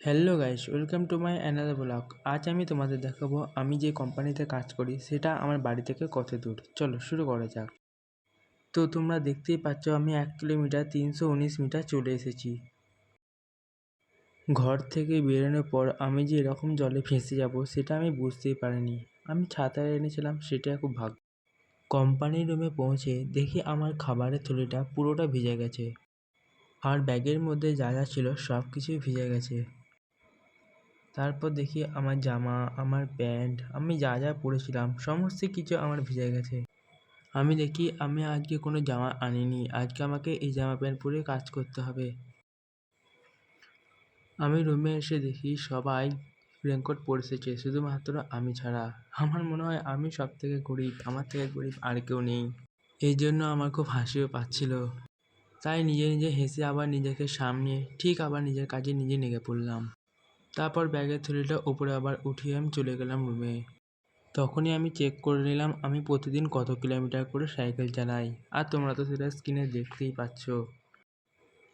Hello guys, welcome to my another blog. আজ আমি তোমাদের দেখাবো আমি যে কোম্পানিতে কাজ করি সেটা আমার বাড়ি থেকে কত দূর। চলো শুরু করা যাক। তো তোমরা দেখতেই পাচ্ছ আমি 1 কিলোমিটার 319 মিটার চলে এসেছি। ঘর থেকে বেরোনোর পর আমি যে এরকম জলে ফেঁসে যাব সেটা আমি বুঝতেই পারিনি। আমি ছাতা এনেছিলাম, সেটা খুব ভাগ্য। কোম্পানির রুমে পৌঁছে দেখি আমার খাবারের থলিটা পুরোটা ভিজে গেছে, আর ব্যাগের মধ্যে যা যা ছিল সব কিছুই ভিজে গেছে। তারপর দেখি আমার জামা, আমার প্যান্ট, আমি যা যা পরেছিলাম সমস্ত কিছু আমার ভিজে গেছে। আমি দেখি আমি আজকে কোনো জামা আনিনি, আজকে আমাকে এই জামা প্যান্ট পরে কাজ করতে হবে। আমি রুমে এসে দেখি সবাই রেনকোট পরে এসেছে, শুধুমাত্র আমি ছাড়া। আমার মনে হয় আমি সব থেকে গরিব, আমার থেকে গরিব আর কেউ নেই। এই জন্য আমার খুব হাসিও পাচ্ছিল। তাই নিজে নিজে হেসে আবার নিজেকে সামনে ঠিক আবার নিজের কাজে নিজে লেগে পড়লাম। তারপর ব্যাগের থলিটা উপরে আবার উঠিয়ে আমি চলে গেলাম রুমে। তখনই আমি চেক করে নিলাম আমি প্রতিদিন কত কিলোমিটার করে সাইকেল চালাই। আর তোমরা তো সেটা স্ক্রিনে দেখতেই পাচ্ছ।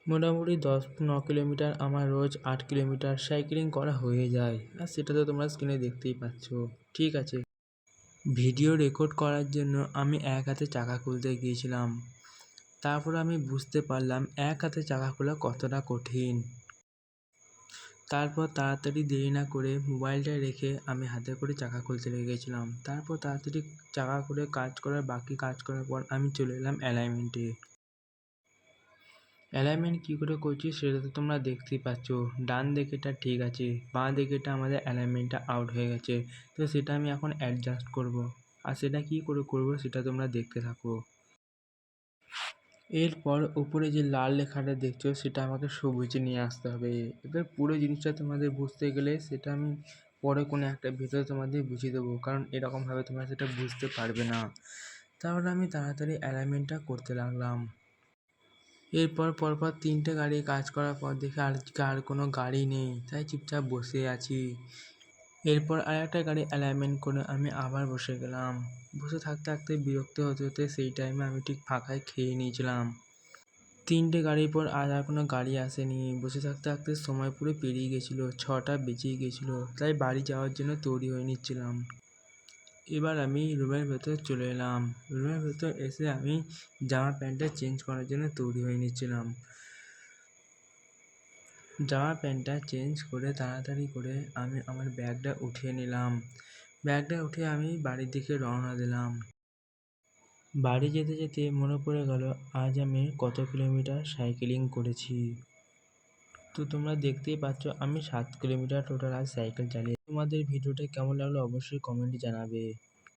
মোটামুটি 10-9 কিলোমিটার আমার রোজ 8 কিলোমিটার সাইকেলিং করা হয়ে যায়, আর সেটা তো তোমরা স্ক্রিনে দেখতেই পাচ্ছ। ঠিক আছে, ভিডিও রেকর্ড করার জন্য আমি এক হাতে চাকা খুলতে গিয়েছিলাম। তারপর আমি বুঝতে পারলাম এক হাতে চাকা খোলা কতটা কঠিন। তারপর তাড়াতাড়ি দেরি না করে মোবাইলটা রেখে আমি হাতে করে চাকা খুলতে লেগেছিলাম। তারপর তাড়াতাড়ি চাকা করে বাকি কাজ করার পর আমি চলে এলাম অ্যালাইনমেন্টে। অ্যালাইনমেন্ট কী করে করছি সেটা তো তোমরা দেখতেই পাচ্ছ। ডান দিকেটা ঠিক আছে, বাঁ দিকেটা আমাদের অ্যালাইনমেন্টটা আউট হয়ে গেছে। তো সেটা আমি এখন অ্যাডজাস্ট করব, আর সেটা কী করে করব সেটা তোমরা দেখতে থাকো। এরপর উপরে যে লাল লেখাটা দেখছো সেটা আমাকে সবুজে নিয়ে আসতে হবে। এবার পুরো জিনিসটা তোমাদের বুঝতে গেলে সেটা আমি পরে কোনো একটা ভিডিও তোমাদের বুঝিয়ে দেবো, কারণ এরকমভাবে তোমরা সেটা বুঝতে পারবে না। তাহলে আমি তাড়াতাড়ি অ্যালাইনমেন্টটা করতে লাগলাম। এরপর পরপর 3টে গাড়ি কাজ করার পর দেখি আজকে আর কোনো গাড়ি নেই, তাই চুপচাপ বসে আছি। এরপর আরেকটা গাড়ি অ্যালাইনমেন্ট করে আমি আবার বসে গেলাম। বসে থাকতে থাকতে বিরক্ত হতে হতে সেই টাইমে আমি ঠিক ফাঁকায় খেয়ে নিয়েছিলাম। 3টে গাড়ির পর আর কোনো গাড়ি আসেনি। বসে থাকতে থাকতে সময় পুরো পেরিয়ে গেছিলো, 6টা বেজেই গেছিলো। তাই বাড়ি যাওয়ার জন্য তৈরি হয়ে নিচ্ছিলাম। এবার আমি রুমের ভেতর চলে এলাম। রুমের ভেতর এসে আমি জামা প্যান্টটা চেঞ্জ করার জন্য তৈরি হয়ে নিচ্ছিলাম। জামা প্যান্টটা চেঞ্জ করে তাড়াতাড়ি করে আমি আমার ব্যাগটা উঠিয়ে নিলাম। ব্যাগটা উঠিয়ে আমি বাড়ির দিকে রওনা দিলাম। বাড়ি যেতে যেতে মনে পড়ে গেল আজ আমি কত কিলোমিটার সাইকেলিং করেছি। তো তোমরা দেখতেই পাচ্ছ আমি 7 কিলোমিটার টোটাল আজ সাইকেল চালিয়ে। তোমাদের ভিডিওটা কেমন লাগলো অবশ্যই কমেন্টে জানাবে।